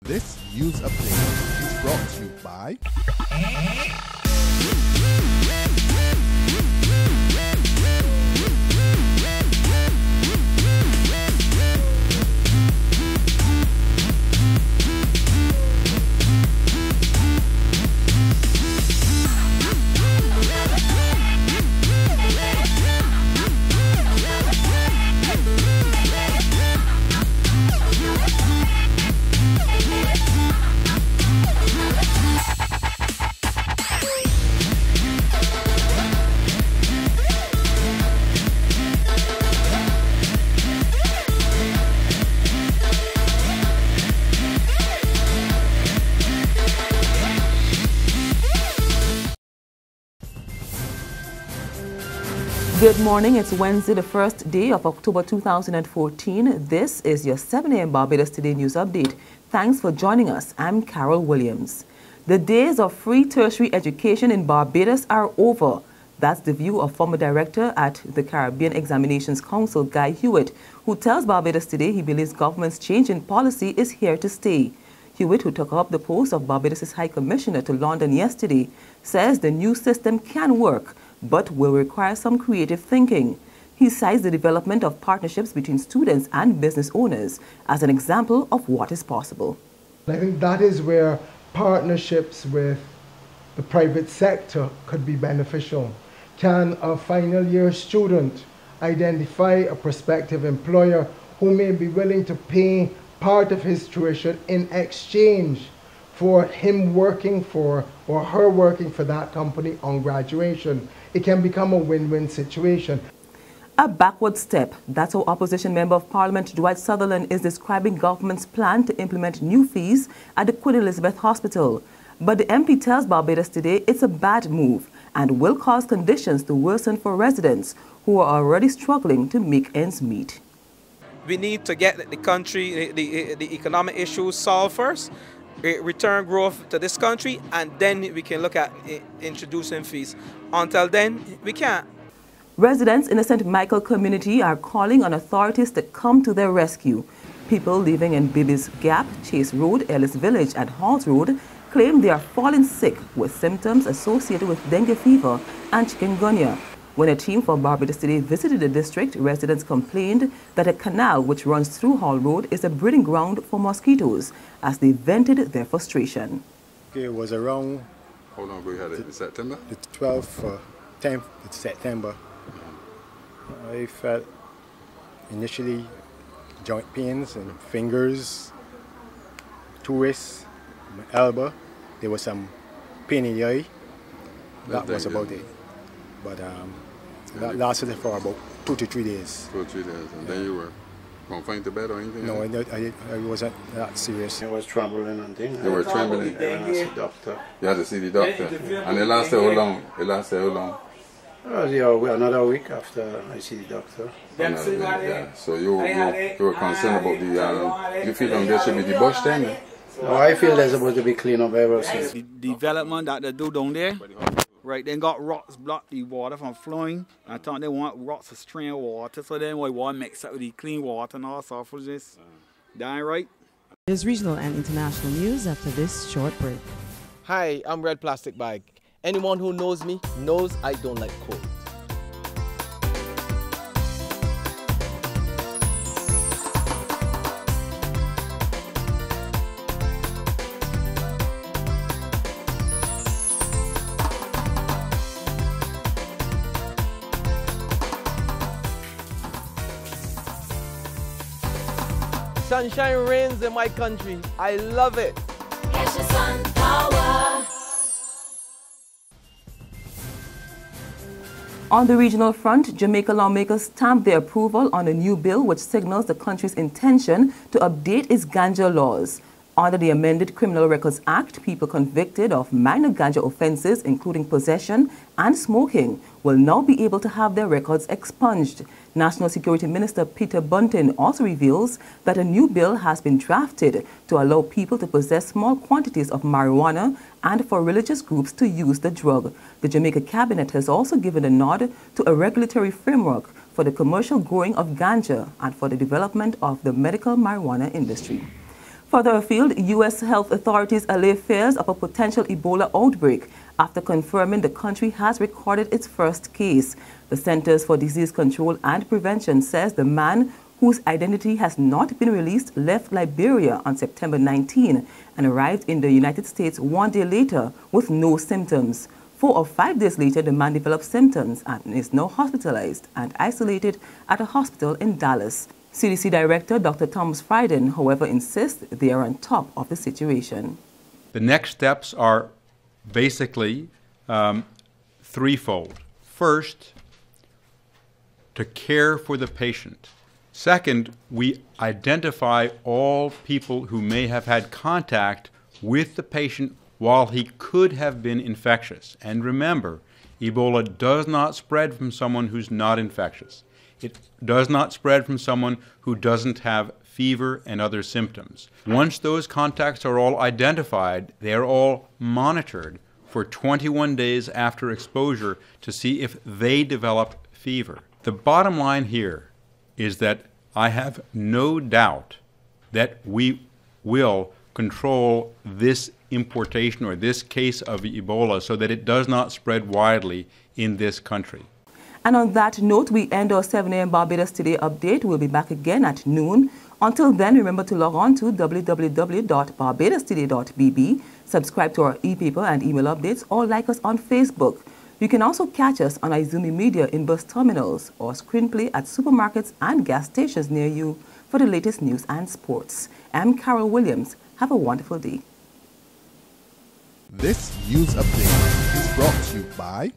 This news update is brought to you by Good morning. It's Wednesday, the first day of October 2014. This is your 7 a.m. Barbados Today News Update. Thanks for joining us. I'm Carol Williams. The days of free tertiary education in Barbados are over. That's the view of former director at the Caribbean Examinations Council, Guy Hewitt, who tells Barbados Today he believes government's change in policy is here to stay. Hewitt, who took up the post of Barbados' High Commissioner to London yesterday, says the new system can work, but will require some creative thinking. He cites the development of partnerships between students and business owners as an example of what is possible. I think that is where partnerships with the private sector could be beneficial. Can a final year student identify a prospective employer who may be willing to pay part of his tuition in exchange for him working for or her working for that company on graduation? It can become a win-win situation. A backward step. That's how Opposition Member of Parliament Dwight Sutherland is describing government's plan to implement new fees at the Queen Elizabeth Hospital. But the MP tells Barbados Today it's a bad move and will cause conditions to worsen for residents who are already struggling to make ends meet. We need to get the country, the economic issues solved first, return growth to this country, and then we can look at introducing fees. Until then, we can't. Residents in the St. Michael community are calling on authorities to come to their rescue. People living in Bibby's Gap, Chase Road, Ellis Village, and Halls Road claim they are falling sick with symptoms associated with dengue fever and chikungunya. When a team from Barbados Today visited the district, residents complained that a canal which runs through Hall Road is a breeding ground for mosquitoes as they vented their frustration. It was around, how long ago you had it? In September? The 12th, 10th of September. I felt initially joint pains and fingers, two wrists, my elbow. There was some pain in the eye. That was about it. But that lasted for about 2 to 3 days. 2 or 3 days, and then you were confined to bed or anything? No, I wasn't that serious. I was trembling and things. You were trembling? I went to see the doctor. You had to see the doctor? And it lasted how long? It lasted how long? Another week after I see the doctor. Yeah. So you were concerned about the, you feel like there should be the bush then? No, I feel there's supposed to be clean up everything. The development that they do down there, right, they got rocks block the water from flowing. I thought they want rocks to strain water, so then we want to mix up with the clean water and all sorts of this. That ain't right. There's regional and international news after this short break. Hi, I'm Red Plastic Bag. Anyone who knows me knows I don't like cold. Sunshine reigns in my country. I love it. Catch the sun power. On the regional front, Jamaica lawmakers stamped their approval on a new bill which signals the country's intention to update its ganja laws. Under the amended Criminal Records Act, people convicted of minor ganja offenses, including possession and smoking, will now be able to have their records expunged. National Security Minister Peter Bunton also reveals that a new bill has been drafted to allow people to possess small quantities of marijuana and for religious groups to use the drug. The Jamaica Cabinet has also given a nod to a regulatory framework for the commercial growing of ganja and for the development of the medical marijuana industry. Further afield, U.S. health authorities allay fears of a potential Ebola outbreak after confirming the country has recorded its first case. The Centers for Disease Control and Prevention says the man, whose identity has not been released, left Liberia on September 19 and arrived in the United States 1 day later with no symptoms. 4 or 5 days later, the man developed symptoms and is now hospitalized and isolated at a hospital in Dallas. CDC Director Dr. Thomas Frieden, however, insists they are on top of the situation. The next steps are basically threefold. First, to care for the patient. Second, we identify all people who may have had contact with the patient while he could have been infectious. And remember, Ebola does not spread from someone who's not infectious. It does not spread from someone who doesn't have fever and other symptoms. Once those contacts are all identified, they are all monitored for 21 days after exposure to see if they develop fever. The bottom line here is that I have no doubt that we will control this importation or this case of Ebola so that it does not spread widely in this country. And on that note, we end our 7 a.m. Barbados Today update. We'll be back again at noon. Until then, remember to log on to www.barbadostoday.bb, subscribe to our e-paper and email updates, or like us on Facebook. You can also catch us on Izumi Media in bus terminals or screenplay at supermarkets and gas stations near you for the latest news and sports. I'm Carol Williams. Have a wonderful day. This news update is brought to you by